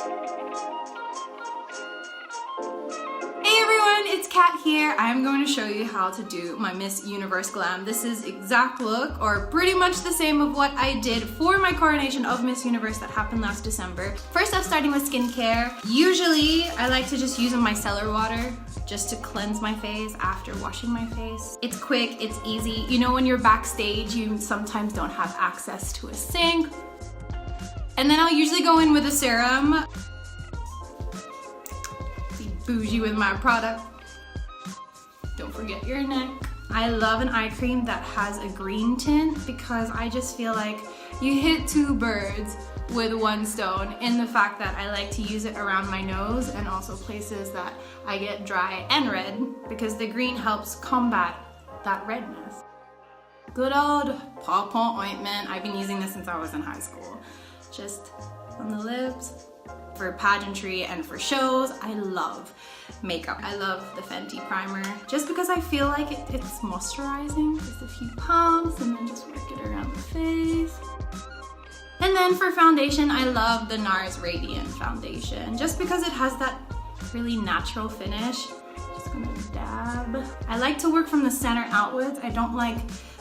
Hey everyone, it's Kat here. I'm going to show you how to do my Miss Universe glam. This is exact look, or pretty much the same of what I did for my coronation of Miss Universe that happened last December. First off, starting with skincare. Usually, I like to just use a micellar water just to cleanse my face after washing my face. It's quick, it's easy. You know, when you're backstage, you sometimes don't have access to a sink. And then I'll usually go in with a serum. Be bougie with my product. Don't forget your neck. I love an eye cream that has a green tint because I just feel like you hit two birds with one stone in the fact that I like to use it around my nose and also places that I get dry and red because the green helps combat that redness. Good old Paw Paw ointment. I've been using this since I was in high school. Just on the lips. For pageantry and for shows, I love makeup. I love the Fenty primer just because I feel like it's moisturizing. Just a few pumps and then just work it around the face. And then for foundation, I love the NARS Radiant foundation just because it has that really natural finish. Just gonna dab. I like to work from the center outwards. I don't like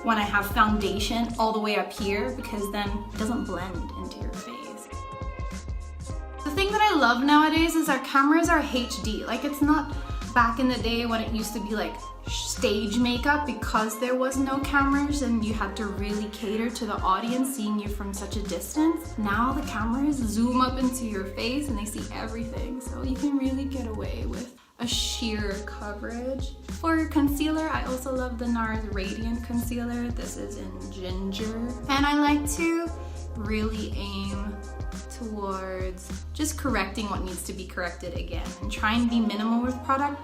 when I have foundation all the way up here because then it doesn't blend into your face. The thing that I love nowadays is our cameras are HD. Like, it's not back in the day when it used to be like stage makeup because there was no cameras and you had to really cater to the audience seeing you from such a distance. Now the cameras zoom up into your face and they see everything, so you can really get away with a sheer coverage. For concealer, I also love the NARS Radiant Concealer. This is in Ginger. And I like to really aim towards just correcting what needs to be corrected again and try and be minimal with product.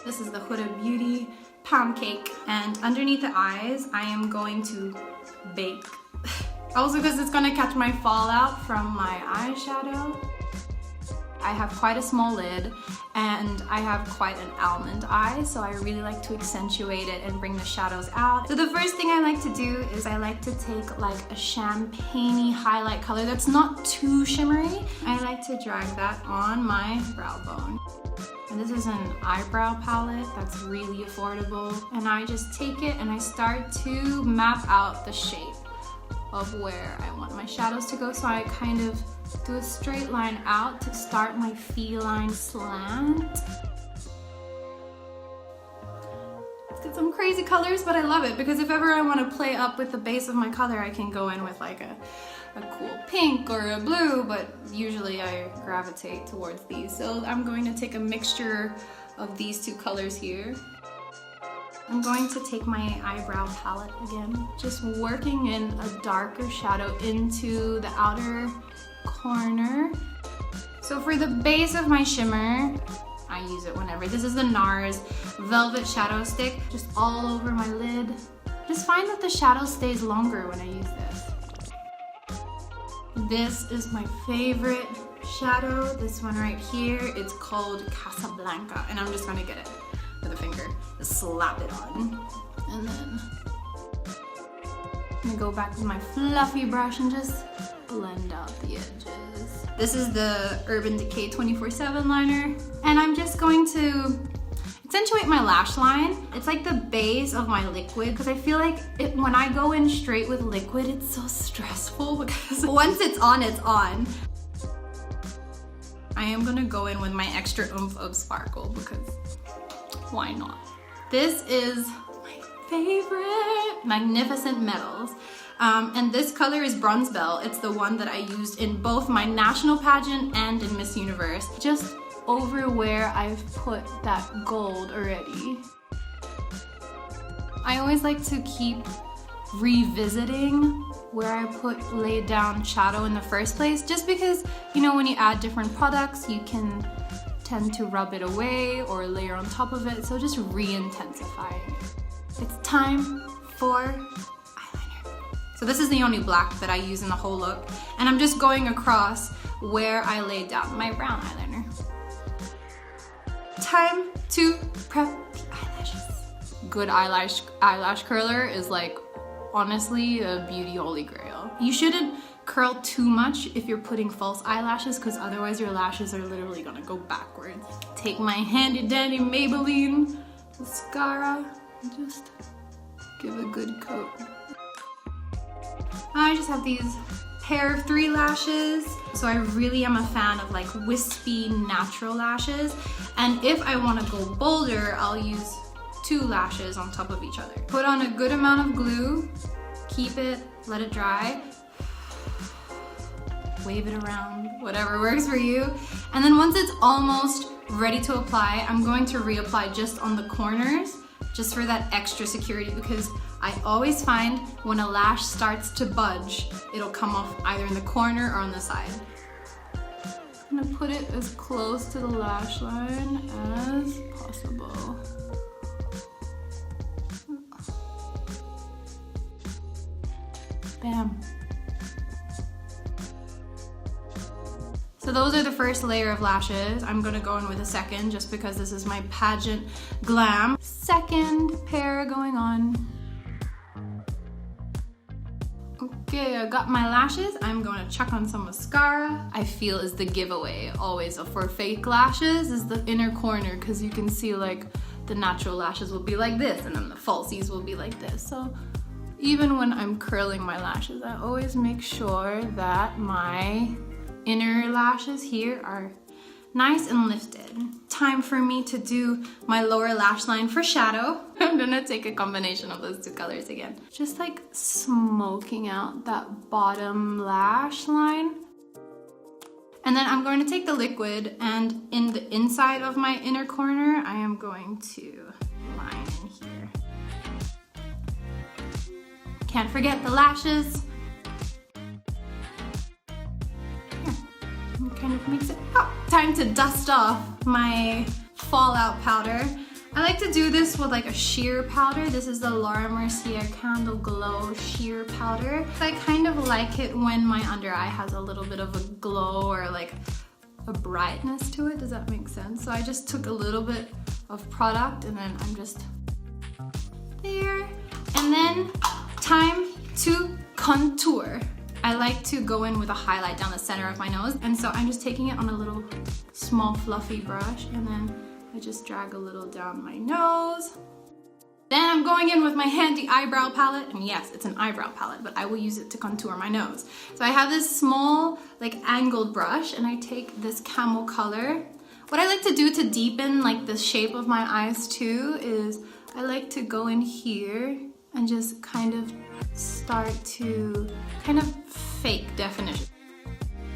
This is the Huda Beauty Pound Cake, and underneath the eyes I am going to bake. Also because it's gonna catch my fallout from my eyeshadow. I have quite a small lid and I have quite an almond eye, so I really like to accentuate it and bring the shadows out. So the first thing I like to do is I like to take like a champagne-y highlight color that's not too shimmery. I like to drag that on my brow bone. And this is an eyebrow palette that's really affordable. And I just take it and I start to map out the shape of where I want my shadows to go. So I kind of do a straight line out to start my feline slant. It's got some crazy colors, but I love it because if ever I want to play up with the base of my color, I can go in with like a cool pink or a blue, but usually I gravitate towards these. So I'm going to take a mixture of these two colors here. I'm going to take my eyebrow palette again, just working in a darker shadow into the outer corner. So for the base of my shimmer, I use it whenever. This is the NARS Velvet Shadow Stick, just all over my lid. Just find that the shadow stays longer when I use this. This is my favorite shadow, this one right here. It's called Casablanca, and I'm just gonna get it with a finger, just slap it on. And then I'm gonna go back with my fluffy brush and just blend out the edges. This is the Urban Decay 24/7 liner, and I'm just going to accentuate my lash line. It's like the base of my liquid because I feel like when I go in straight with liquid, it's so stressful because once it's on, it's on. I am gonna go in with my extra oomph of sparkle because why not? This is my favorite Magnificent Metals. And this color is Bronze Bell. It's the one that I used in both my national pageant and in Miss Universe. Just over where I've put that gold already. I always like to keep revisiting where I laid down shadow in the first place, just because, you know, when you add different products, you can tend to rub it away or layer on top of it, so just re-intensifying it. It's time for eyeliner. So this is the only black that I use in the whole look, and I'm just going across where I laid down my brown eyeliner. Time to prep the eyelashes. Good eyelash curler is like honestly a beauty holy grail. You shouldn't curl too much if you're putting false eyelashes, because otherwise your lashes are literally gonna go backwards. Take my handy dandy Maybelline mascara and just give a good coat. I just have these pair of 3 lashes. So I really am a fan of like wispy natural lashes. And if I want to go bolder, I'll use 2 lashes on top of each other. Put on a good amount of glue, keep it, let it dry. Wave it around, whatever works for you. And then once it's almost ready to apply, I'm going to reapply just on the corners, just for that extra security, because I always find when a lash starts to budge, it'll come off either in the corner or on the side. I'm gonna put it as close to the lash line as possible. Bam. So those are the first layer of lashes. I'm gonna go in with a second just because this is my pageant glam. Second pair going on. Okay, I got my lashes. I'm gonna chuck on some mascara. I feel is the giveaway always for fake lashes is the inner corner, because you can see like the natural lashes will be like this and then the falsies will be like this. So even when I'm curling my lashes, I always make sure that my inner lashes here are nice and lifted. Time for me to do my lower lash line for shadow. I'm gonna take a combination of those 2 colors again. Just like smoking out that bottom lash line. And then I'm going to take the liquid, and in the inside of my inner corner, I am going to line in here. Can't forget the lashes. Kind of makes it up. Time to dust off my fallout powder. I like to do this with like a sheer powder. This is the Laura Mercier Candle Glow sheer powder. I kind of like it when my under eye has a little bit of a glow or like a brightness to it. Does that make sense? So I just took a little bit of product and then I'm just there. And then time to contour. I like to go in with a highlight down the center of my nose, and so I'm just taking it on a little small fluffy brush, and then I just drag a little down my nose. Then I'm going in with my handy eyebrow palette, and yes, it's an eyebrow palette, but I will use it to contour my nose. So I have this small, like angled brush, and I take this camel color. What I like to do to deepen like the shape of my eyes too is I like to go in here and just kind of start to kind of fake definition.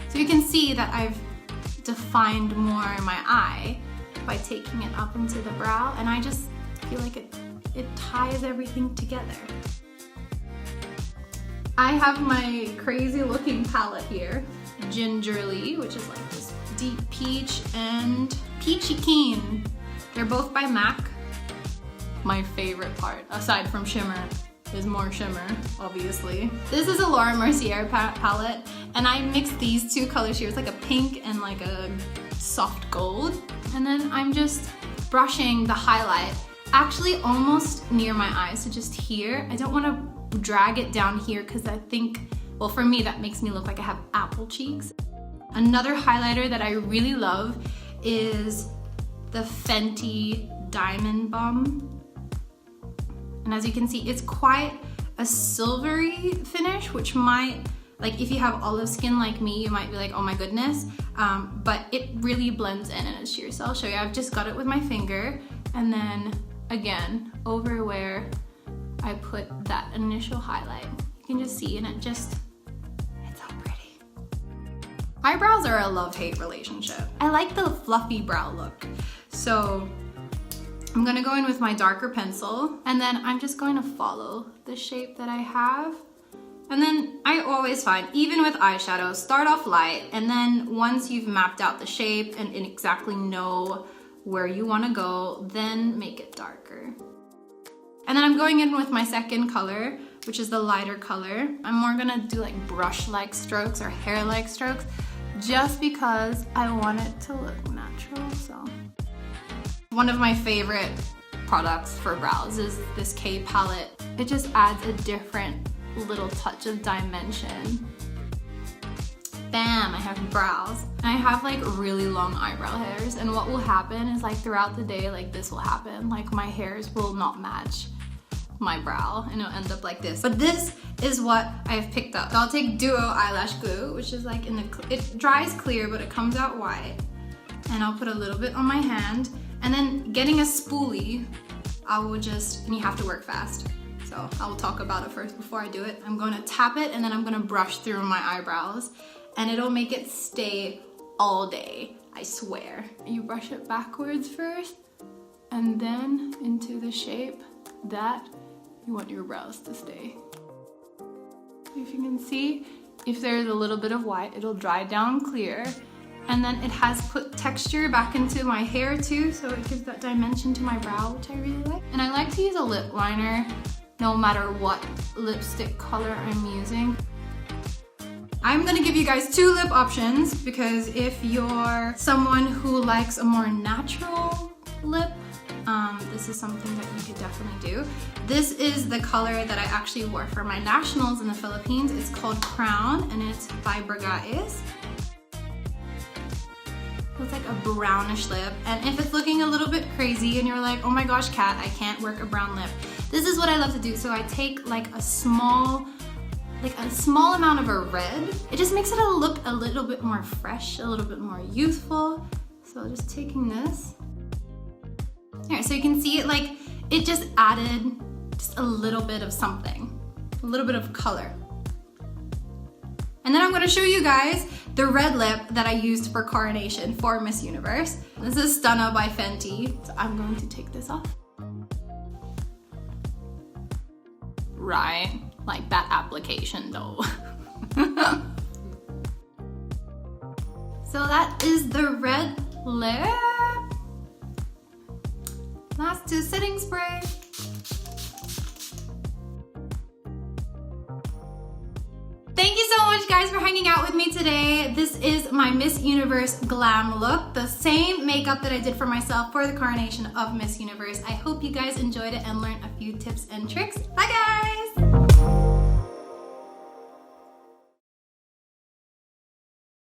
So you can see that I've defined more in my eye by taking it up into the brow, and I just feel like it ties everything together. I have my crazy looking palette here, Gingerly, which is like this deep peach and peachy keen. They're both by MAC. My favorite part, aside from shimmer, is more shimmer, obviously. This is a Laura Mercier palette, and I mixed these 2 colors here. It's like a pink and like a soft gold. And then I'm just brushing the highlight, actually almost near my eyes, so just here. I don't want to drag it down here because I think, well, for me, that makes me look like I have apple cheeks. Another highlighter that I really love is the Fenty Diamond Balm. And as you can see, it's quite a silvery finish, which might, like if you have olive skin like me, you might be like, oh my goodness. But it really blends in and it's sheer. So I'll show you. I've just got it with my finger. And then again, over where I put that initial highlight, you can just see, and it's so pretty. Eyebrows are a love-hate relationship. I like the fluffy brow look. So I'm gonna go in with my darker pencil, and then I'm just going to follow the shape that I have. And then I always find, even with eyeshadow, start off light, and then once you've mapped out the shape and exactly know where you wanna go, then make it darker. And then I'm going in with my second color, which is the lighter color. I'm more gonna do like brush-like strokes or hair-like strokes, just because I want it to look natural, so. One of my favorite products for brows is this K palette. It just adds a different little touch of dimension. bam, I have brows. And I have like really long eyebrow hairs, and what will happen is like throughout the day, like this will happen. Like my hairs will not match my brow and it'll end up like this. But this is what I've picked up. So I'll take Duo eyelash glue, which is like it dries clear but it comes out white. And I'll put a little bit on my hand, and then getting a spoolie, I will just, and you have to work fast. So I will talk about it first before I do it. I'm gonna tap it and then I'm gonna brush through my eyebrows, and it'll make it stay all day, I swear. You brush it backwards first and then into the shape that you want your brows to stay. If you can see, if there's a little bit of white, it'll dry down clear. And then it has put texture back into my hair too, so it gives that dimension to my brow, which I really like. And I like to use a lip liner no matter what lipstick color I'm using. I'm gonna give you guys 2 lip options, because if you're someone who likes a more natural lip, this is something that you could definitely do. This is the color that I actually wore for my nationals in the Philippines. It's called Crown, and it's by Baccarat. It's like a brownish lip, and if it's looking a little bit crazy and you're like, oh my gosh, Kat, I can't work a brown lip, this is what I love to do. So I take like a small amount of a red. It just makes it look a little bit more fresh, a little bit more youthful. So just taking this. Here, so you can see it, like it just added just a little bit of something, a little bit of color. And then I'm gonna show you guys the red lip that I used for Coronation for Miss Universe. This is Stunna by Fenty. So I'm going to take this off. Right, like that application though. So that is the red lip. Last 2 setting spray. Thank you so much guys for hanging out with me today. This is my Miss Universe glam look, the same makeup that I did for myself for the Coronation of Miss Universe. I hope you guys enjoyed it and learned a few tips and tricks. Bye guys!